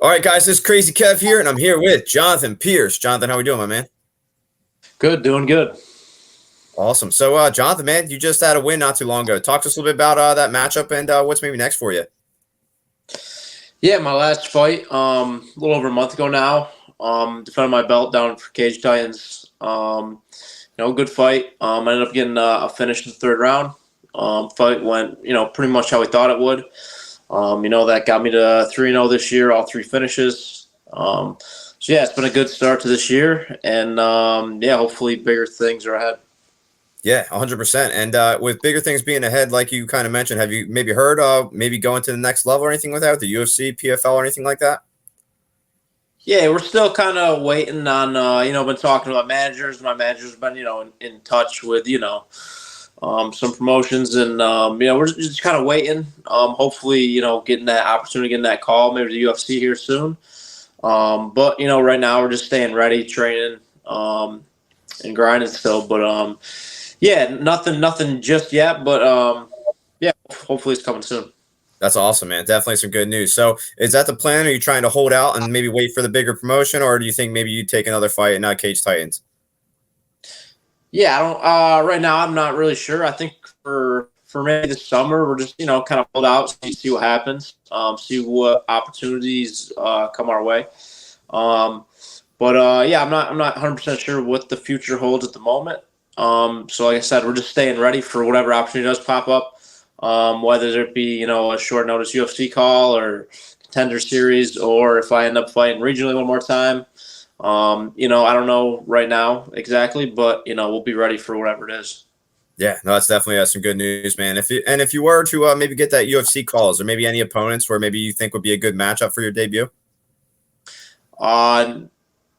All right, guys, this is Crazy Kev here, and I'm here with Jonathan Pierce. Jonathan, how we doing, my man? Good, doing good. Awesome. So, Jonathan, man, you just had a win not too long ago. Talk to us a little bit about that matchup and what's maybe next for you. Yeah, my last fight, a little over a month ago now. Defended my belt down for Cage Titans. Good fight. I ended up getting a finish in the third round. Fight went, pretty much how we thought it would. That got me to 3-0 this year, all three finishes. So yeah, it's been a good start to this year, and hopefully bigger things are ahead. Yeah, 100%. And with bigger things being ahead, like you kind of mentioned, have you maybe heard maybe going to the next level or anything like that with the UFC, PFL, or anything like that? Yeah, we're still kind of waiting on, been talking to my managers. My manager's been, in touch with, some promotions, and we're just kind of waiting. Hopefully, getting that opportunity, getting that call, maybe the UFC here soon. But right now we're just staying ready, training, and grinding still. But yeah, nothing just yet. But yeah, hopefully it's coming soon. That's awesome, man. Definitely some good news. So, is that the plan? Are you trying to hold out and maybe wait for the bigger promotion, or do you think maybe you take another fight and not Cage Titans? Yeah, I don't. Right now, I'm not really sure. I think for maybe this summer, we're just kind of hold out, see what happens, see what opportunities come our way. Um, but yeah, I'm not 100% sure what the future holds at the moment. So like I said, we're just staying ready for whatever opportunity does pop up. Whether it be a short notice UFC call or contender series, or if I end up fighting regionally one more time. I don't know right now exactly, but we'll be ready for whatever it is. Yeah, no, that's definitely some good news, man. If you were to maybe get that UFC calls, or maybe any opponents where maybe you think would be a good matchup for your debut. Uh,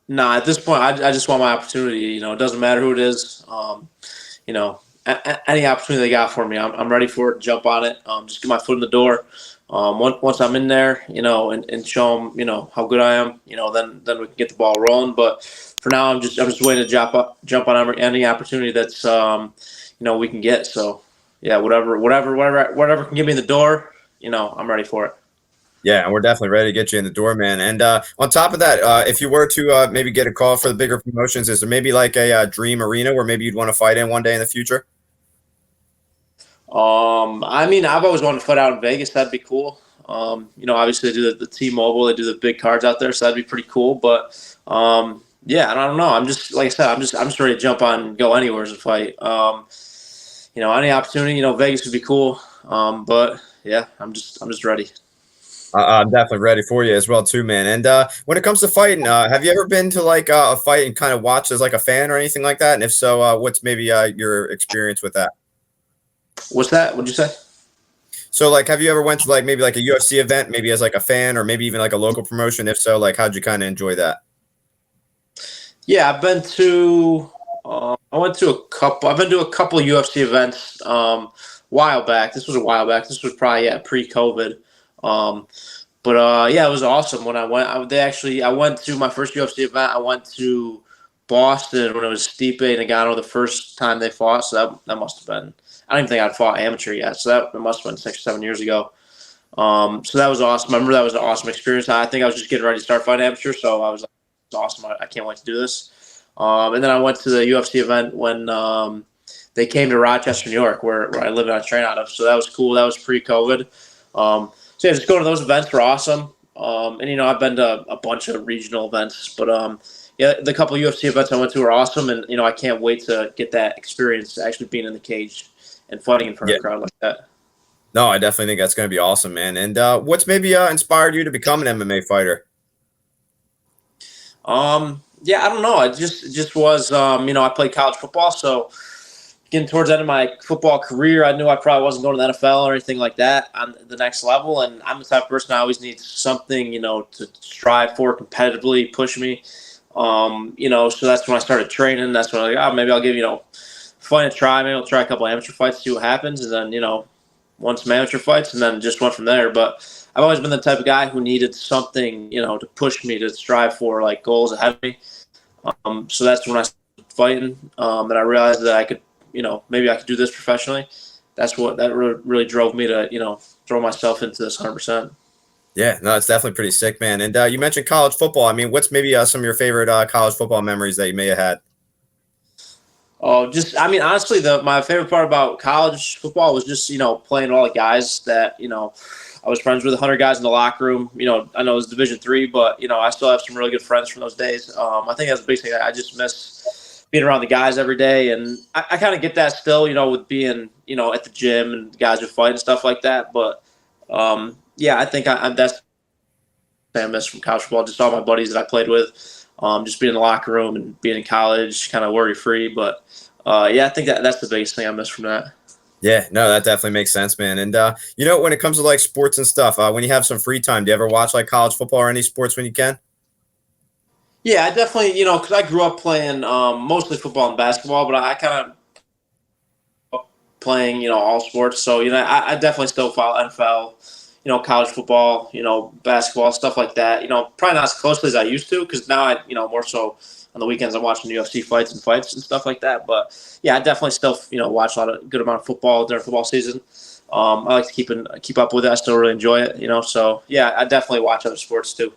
nah, at this point, I just want my opportunity. It doesn't matter who it is. Any opportunity they got for me, I'm ready for it. Jump on it. Just get my foot in the door. Once I'm in there, and show them, how good I am, then we can get the ball rolling. But for now, I'm just waiting to jump on any opportunity that's we can get. So yeah, whatever can get me in the door, I'm ready for it. Yeah, and we're definitely ready to get you in the door, man. And on top of that, if you were to maybe get a call for the bigger promotions, is there maybe like a dream arena where maybe you'd want to fight in one day in the future? I mean, I've always wanted to fight out in Vegas. That'd be cool. Obviously they do the T-Mobile, they do the big cards out there, so that'd be pretty cool. But yeah, I don't know. I'm just like I said, I'm just ready to jump on and go anywhere to fight. Any opportunity, Vegas would be cool. But yeah, I'm just ready. I'm definitely ready for you as well, too, man. And when it comes to fighting, have you ever been to like a fight and kind of watched as like a fan or anything like that? And if so, what's maybe your experience with that? What's that? What'd you say? So, like, have you ever went to like maybe like a UFC event, maybe as like a fan, or maybe even like a local promotion? If so, like, how'd you kind of enjoy that? Yeah, I've been to. I went to a couple. I've been to a couple of UFC events. While back. This was a while back. This was probably pre-COVID. Um, but yeah, it was awesome when I went. I went to my first UFC event. I went to Boston when it was Stipe and Ngannou the first time they fought. So that must have been. I don't even think I'd fought amateur yet. So that must have been 6 or 7 years ago. So that was awesome. I remember that was an awesome experience. I think I was just getting ready to start fighting amateur, so I was like, "It's awesome! I can't wait to do this." And then I went to the UFC event when they came to Rochester, New York, where I live and I train out of. So that was cool. That was pre-COVID. So yeah, just going to those events were awesome. And I've been to a bunch of regional events, but yeah, the couple of UFC events I went to were awesome, and I can't wait to get that experience actually being in the cage and fighting in front Yeah. of a crowd like that. No, I definitely think that's going to be awesome, man. And what's maybe inspired you to become an MMA fighter? Yeah, I don't know. It just was. I played college football, so getting towards the end of my football career, I knew I probably wasn't going to the NFL or anything like that on the next level. And I'm the type of person I always need something, to strive for competitively, push me. So that's when I started training. That's when I was like, maybe I'll give, fight a try. Maybe I'll try a couple amateur fights, see what happens. And then, won some amateur fights and then just went from there. But I've always been the type of guy who needed something, to push me to strive for like goals ahead of me. So that's when I started fighting. And I realized that I could, maybe I could do this professionally. That really drove me to, throw myself into this 100%. Yeah, no, it's definitely pretty sick, man. And you mentioned college football. I mean, what's maybe some of your favorite college football memories that you may have had? Oh, I mean, honestly, my favorite part about college football was just, playing all the guys that, I was friends with 100 guys in the locker room. I know it was Division III, but, I still have some really good friends from those days. I think that's basically, I just miss being around the guys every day. And I kind of get that still, with being, at the gym and the guys who fight and stuff like that. But, yeah, I think that's what I miss from college football. Just all my buddies that I played with, just being in the locker room and being in college, kind of worry free. But yeah, I think that's the biggest thing I miss from that. Yeah, no, that definitely makes sense, man. And when it comes to like sports and stuff, when you have some free time, do you ever watch like college football or any sports when you can? Yeah, I definitely, because I grew up playing mostly football and basketball, but I kind of playing, all sports. So, I definitely still follow NFL, college football, basketball, stuff like that. Probably not as closely as I used to because now more so on the weekends I'm watching UFC fights and stuff like that. But yeah, I definitely still, watch a lot of good amount of football during football season. I like to keep up with it. I still really enjoy it, So yeah, I definitely watch other sports too.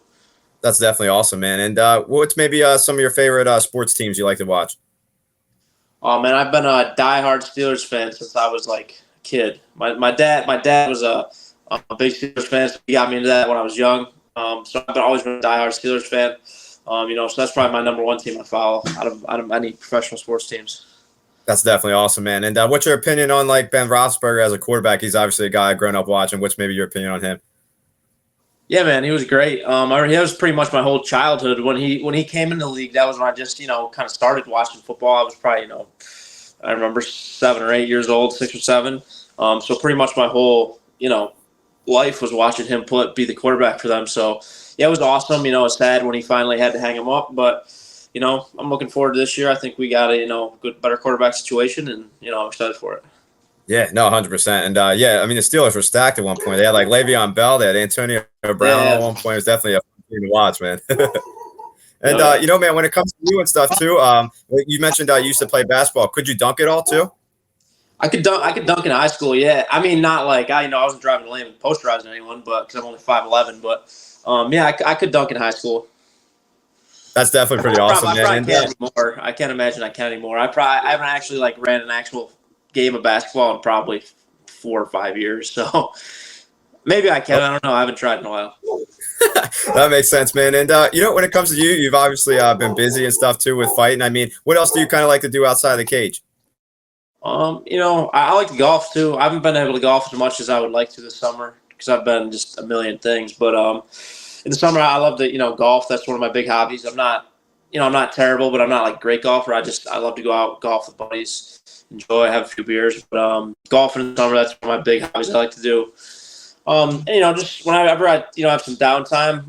That's definitely awesome, man. And what's maybe some of your favorite sports teams you like to watch? Oh man, I've been a diehard Steelers fan since I was like a kid. My dad was a big Steelers fan. So he got me into that when I was young. So I've always been a diehard Steelers fan. So that's probably my number one team I follow out of any professional sports teams. That's definitely awesome, man. And what's your opinion on like Ben Roethlisberger as a quarterback? He's obviously a guy I've grown up watching. What's maybe your opinion on him? Yeah, man, he was great. He was pretty much my whole childhood when he came into the league. That was when I just kind of started watching football. I was probably I remember 7 or 8 years old, 6 or 7. So pretty much my whole life was watching him be the quarterback for them. So yeah, it was awesome. It was sad when he finally had to hang him up, but I'm looking forward to this year. I think we got a better quarterback situation, and I'm excited for it. Yeah, no, 100%. And yeah, I mean the Steelers were stacked at one point. They had like Le'Veon Bell, they had Antonio Brown at Yeah, one point. It was definitely a fun team to watch, man. And yeah. man, when it comes to you and stuff too, like you mentioned you used to play basketball. Could you dunk it all too? I could dunk in high school. Yeah, I mean, not like I wasn't driving the lane and posterizing anyone, but because I'm only 5'11". But yeah, I could dunk in high school. That's definitely pretty awesome, I man. probably And can't anymore. I can't imagine I can anymore. I haven't actually like ran an actual game of basketball in probably 4 or 5 years. So maybe I can. I don't know. I haven't tried in a while. that makes sense, man. And when it comes to you, you've obviously been busy and stuff too with fighting. I mean, what else do you kind of like to do outside of the cage? I like to golf too. I haven't been able to golf as much as I would like to this summer because I've been just a million things. But in the summer, I love to golf. That's one of my big hobbies. I'm not terrible, but I'm not like great golfer. I love to go out golf with buddies, enjoy, have a few beers. But golfing in the summer, that's one of my big hobbies I like to do. And, just whenever I have some downtime,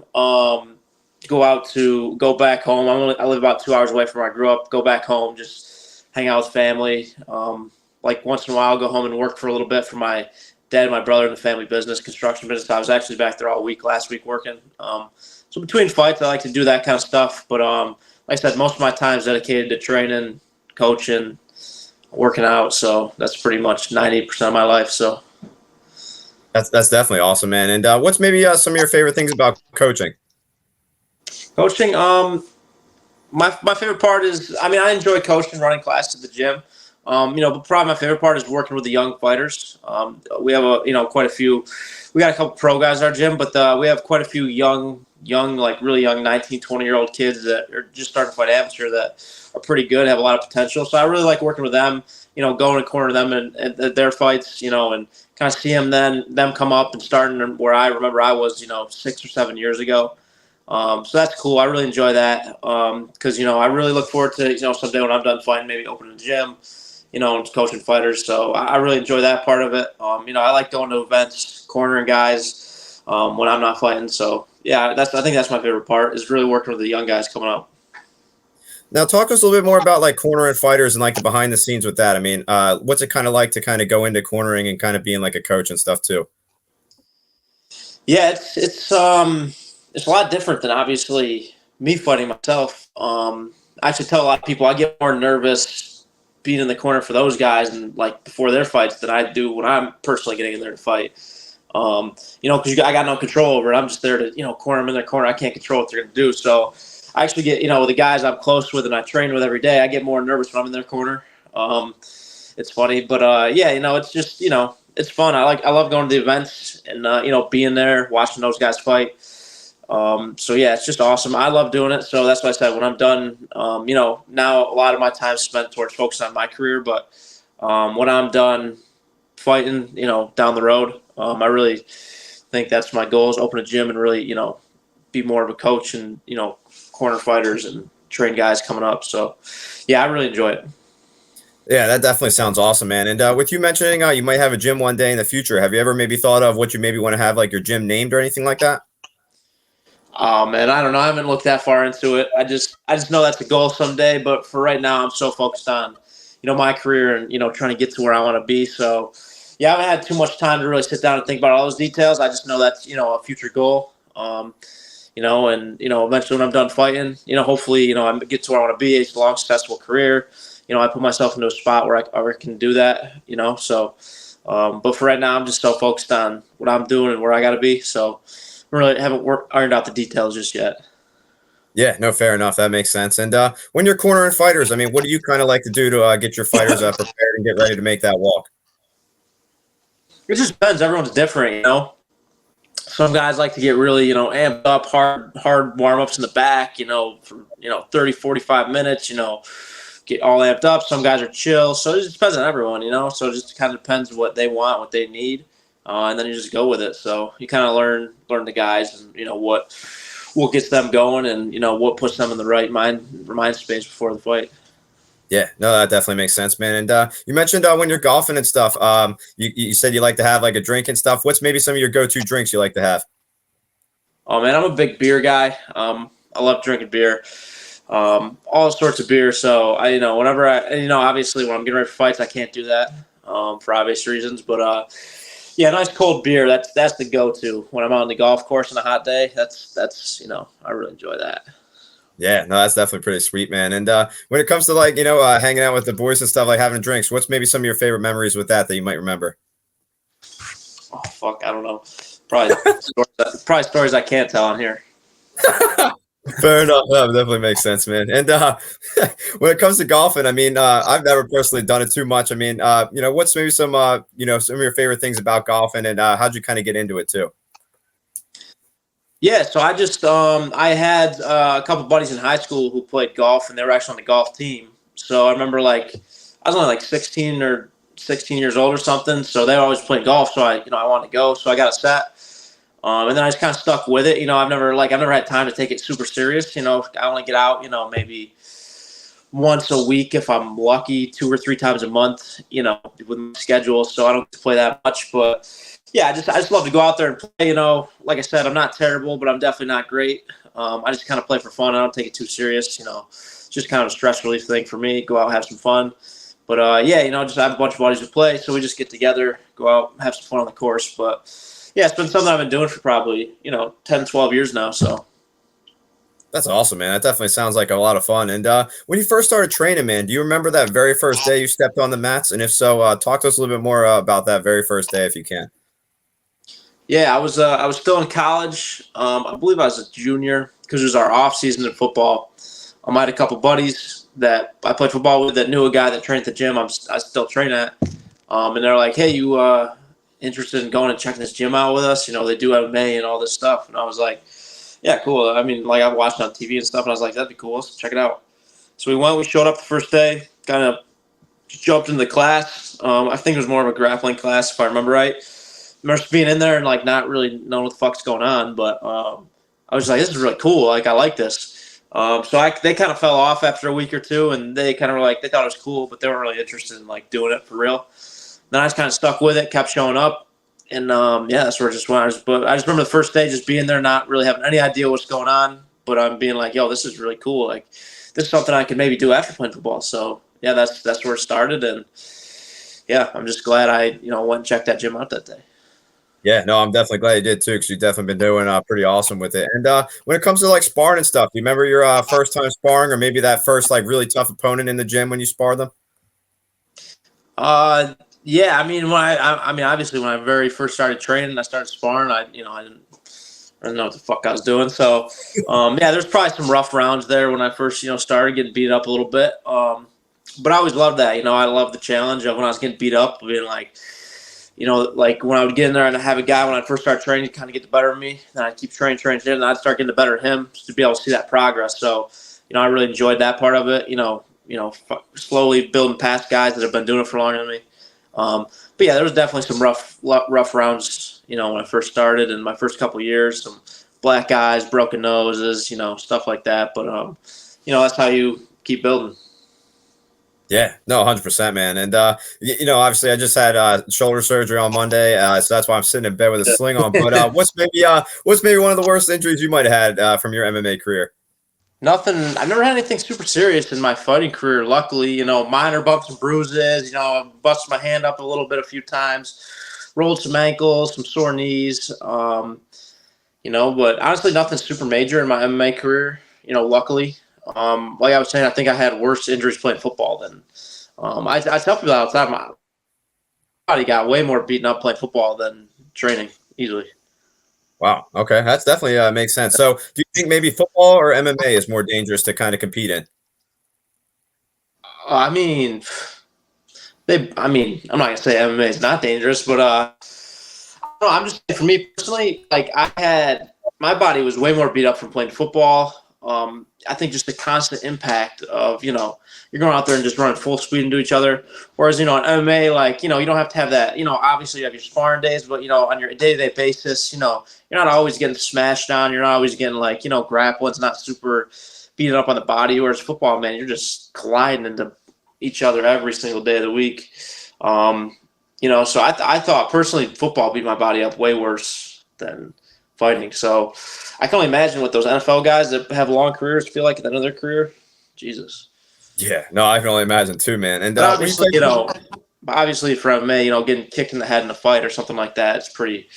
go back home. I live about 2 hours away from where I grew up. Go back home, just hang out with family. Like once in a while, I'll go home and work for a little bit for my dad and my brother in the family business, construction business. I was actually back there all week last week working. So between fights, I like to do that kind of stuff. But like I said, most of my time is dedicated to training, coaching, working out. So that's pretty much 90% of my life. So. That's definitely awesome, man. And what's maybe some of your favorite things about coaching? Coaching, my favorite part is, I enjoy coaching, running classes at the gym. But probably my favorite part is working with the young fighters. We have quite a few. We got a couple pro guys at our gym, but we have quite a few young, like really young 19, 20-year-old kids that are just starting to fight amateur that are pretty good, have a lot of potential. So I really like working with them. Going to corner them and their fights. And kind of see them come up and starting where I remember I was 6 or 7 years ago. So that's cool. I really enjoy that because I really look forward to someday when I'm done fighting, maybe opening a gym, and coaching fighters. So I really enjoy that part of it. I like going to events, cornering guys when I'm not fighting. So yeah, I think that's my favorite part is really working with the young guys coming up. Now, talk to us a little bit more about like cornering fighters and like the behind the scenes with that. I mean, what's it kind of like to kind of go into cornering and kind of being like a coach and stuff too? Yeah, it's a lot different than obviously me fighting myself. I should tell a lot of people I get more nervous being in the corner for those guys and like before their fights than I do when I'm personally getting in there to fight. Because I got no control over it. I'm just there to, corner them in their corner. I can't control what they're going to do. So I actually get, the guys I'm close with and I train with every day, I get more nervous when I'm in their corner. It's funny, but it's just, it's fun. I love going to the events and, being there, watching those guys fight. So yeah, it's just awesome. I love doing it. So that's why I said when I'm done, now a lot of my time spent towards focusing on my career, but when I'm done fighting, down the road, I really think that's my goal is open a gym and really, be more of a coach and, corner fighters and train guys coming up. So yeah, I really enjoy it. Yeah, that definitely sounds awesome, man. And with you mentioning you might have a gym one day in the future, have you ever maybe thought of what you maybe want to have like your gym named or anything like that? Man, I don't know. I haven't looked that far into it. I just know that's a goal someday. But for right now, I'm so focused on, my career and trying to get to where I want to be. So, yeah, I haven't had too much time to really sit down and think about all those details. I just know that's a future goal. And eventually when I'm done fighting, hopefully I get to where I want to be. It's a long, successful career. I put myself into a spot where I can do that. So. But for right now, I'm just so focused on what I'm doing and where I got to be. So. Really haven't ironed out the details just yet. Yeah, no, fair enough. That makes sense. And when you're cornering fighters, I mean, what do you kind of like to do to get your fighters prepared and get ready to make that walk? It just depends. Everyone's different. Some guys like to get really, amped up, hard warm-ups in the back, for, 30, 45 minutes, get all amped up. Some guys are chill. So it just depends on everyone, So it just kind of depends what they want, what they need. And then you just go with it. So you kind of learn the guys and, what gets them going and, what puts them in the right mind space before the fight. Yeah, no, that definitely makes sense, man. And you mentioned when you're golfing and stuff, you said you like to have like a drink and stuff. What's maybe some of your go-to drinks you like to have? Oh, man, I'm a big beer guy. I love drinking beer, all sorts of beer. So, whenever obviously when I'm getting ready for fights, I can't do that for obvious reasons. But, yeah, nice cold beer. That's the go-to when I'm out on the golf course on a hot day. That's I really enjoy that. Yeah, no, that's definitely pretty sweet, man. And when it comes to like hanging out with the boys and stuff, like having drinks, what's maybe some of your favorite memories with that you might remember? Oh fuck, I don't know. Probably probably stories I can't tell on here. Fair enough. That definitely makes sense, man. And when it comes to golfing, I mean, I've never personally done it too much. I mean, what's maybe some some of your favorite things about golfing, and how'd you kind of get into it too? Yeah, so I just I had a couple buddies in high school who played golf, and they were actually on the golf team. So I remember I was only like 16 years old or something. So they were always playing golf, so I wanted to go. So I got a set. And then I just kind of stuck with it. I've never had time to take it super serious. I only get out, maybe once a week if I'm lucky, 2 or 3 times a month, with my schedule. So I don't get to play that much. But yeah, I just love to go out there and play. Like I said, I'm not terrible, but I'm definitely not great. I just kind of play for fun. I don't take it too serious. It's just kind of a stress relief thing for me. Go out, have some fun. But yeah, just have a bunch of buddies who play, so we just get together, go out, have some fun on the course. But yeah, it's been something I've been doing for probably, 10, 12 years now. So That's awesome, man. That definitely sounds like a lot of fun. And when you first started training, man, do you remember that very first day you stepped on the mats? And if so, talk to us a little bit more about that very first day, if you can. yeah, I was still in college. I believe I was a junior because it was our off season in football. I had a couple buddies that I played football with that knew a guy that trained at the gym I still train at. And they're like, hey, you interested in going and checking this gym out with us? They do MMA and all this stuff. And I was like, yeah, cool. I mean, I've watched it on TV and stuff, and I was like, that'd be cool. Let's check it out. So we showed up the first day, kind of jumped into the class. I think it was more of a grappling class, if I remember right. I remember being in there and not really knowing what the fuck's going on, but I was like, this is really cool. I like this. They kind of fell off after a week or two, and they kind of were they thought it was cool, but they weren't really interested in doing it for real. Then I just kind of stuck with it, kept showing up, and yeah, that's where it just went. But I just remember the first day just being there, not really having any idea what's going on, but I'm being like, yo, this is really cool. This is something I can maybe do after playing football. So yeah, that's where it started, and yeah, I'm just glad I went and checked that gym out that day. Yeah, no, I'm definitely glad you did too, because you've definitely been doing pretty awesome with it. And when it comes to sparring and stuff, do you remember your first time sparring, or maybe that first really tough opponent in the gym when you sparred them? Yeah, I mean, I mean, obviously, when I very first started training, I started sparring. I didn't know what the fuck I was doing. So, yeah, there's probably some rough rounds there when I first, started getting beat up a little bit. But I always loved that. I love the challenge of when I was getting beat up, being like, like when I would get in there and have a guy when I first started training kind of get the better of me, then I'd keep training, and I'd start getting the better of him just to be able to see that progress. So, I really enjoyed that part of it. Slowly building past guys that have been doing it for longer than me. But yeah, there was definitely some rough rounds, when I first started in my first couple of years, some black eyes, broken noses, stuff like that. But, that's how you keep building. Yeah, no, 100%, man. And obviously, I just had shoulder surgery on Monday, so that's why I'm sitting in bed with a sling on. But what's maybe one of the worst injuries you might have had from your MMA career? Nothing. I've never had anything super serious in my fighting career. Luckily, minor bumps and bruises. I busted my hand up a little bit a few times, rolled some ankles, some sore knees. But honestly, nothing super major in my MMA career. Luckily, like I was saying, I think I had worse injuries playing football than. I tell people all the time, my body got way more beaten up playing football than training easily. Wow. Okay, that's definitely makes sense. So, do you think maybe football or MMA is more dangerous to kind of compete in? I mean, I'm not gonna say MMA is not dangerous, but no, I'm just for me personally. Like my body was way more beat up from playing football. I think just the constant impact of you're going out there and just running full speed into each other. Whereas in MMA, like you don't have to have that. Obviously you have your sparring days, but on your day to day basis, you're not always getting smashed down. You're not always getting like grapple. It's not super beating up on the body. Whereas football, man, you're just colliding into each other every single day of the week. So I thought personally football beat my body up way worse than fighting. So I can only imagine what those NFL guys that have long careers feel like at the end of their career. Jesus. Yeah, no, I can only imagine too, man. And But when you obviously, play, obviously for MMA, getting kicked in the head in a fight or something like that, it's pretty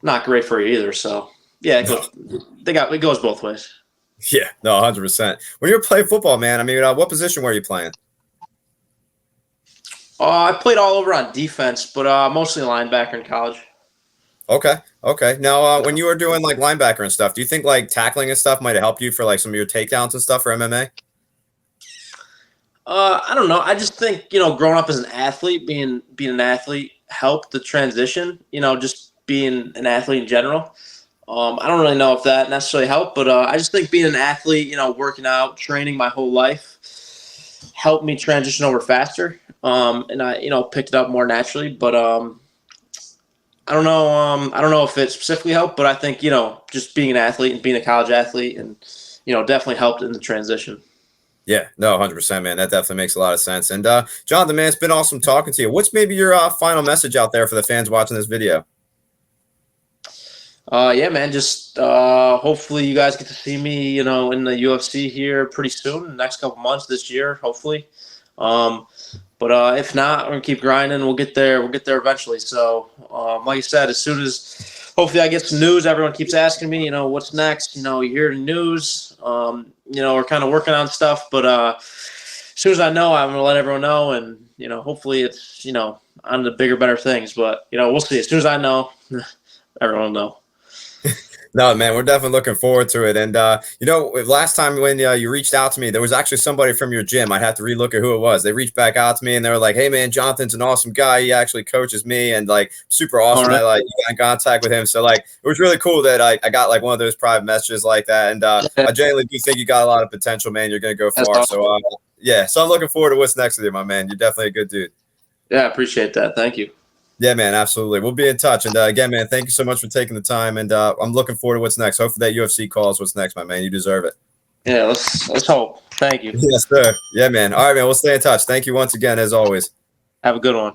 not great for you either. So yeah, it goes both ways. yeah, no, 100%. When you were playing football, man, I mean, what position were you playing? I played all over on defense, but mostly linebacker in college. Okay, okay. Now, when you were doing like linebacker and stuff, do you think like tackling and stuff might have helped you for like some of your takedowns and stuff for MMA? I don't know. I just think growing up as an athlete, being an athlete, helped the transition. Just being an athlete in general. I don't really know if that necessarily helped, but I just think being an athlete, working out, training my whole life, helped me transition over faster. And I, picked it up more naturally. But I don't know. I don't know if it specifically helped, but I think just being an athlete and being a college athlete, and definitely helped in the transition. Yeah, no, 100%, man. That definitely makes a lot of sense. And Jonathan, man, it's been awesome talking to you. What's maybe your final message out there for the fans watching this video? Yeah, man. Just hopefully you guys get to see me, in the UFC here pretty soon, in the next couple months this year, hopefully. But if not, we're gonna keep grinding. We'll get there. We'll get there eventually. So, like I said, as soon as hopefully I get some news, everyone keeps asking me, what's next? You hear the news. We're kind of working on stuff, but as soon as I know, I'm gonna let everyone know, and hopefully it's on the bigger, better things. But we'll see. As soon as I know, everyone will know. No, man, we're definitely looking forward to it. And last time when you reached out to me, there was actually somebody from your gym. I'd have to relook at who it was. They reached back out to me and they were like, "Hey, man, Jonathan's an awesome guy. He actually coaches me, and like super awesome All that like you got in contact with him." So like it was really cool that I got like one of those private messages like that. And right. I genuinely do think you got a lot of potential, man. You're gonna go That's far. awesome. So yeah, so I'm looking forward to what's next with you, my man. You're definitely a good dude. Yeah, I appreciate that. Thank you. Yeah, man, absolutely. We'll be in touch. And again, man, thank you so much for taking the time. And I'm looking forward to what's next. Hopefully that UFC calls what's next, my man. You deserve it. Yeah, let's hope. Thank you. Yes, sir. Yeah, man. All right, man. We'll stay in touch. Thank you once again, as always. Have a good one.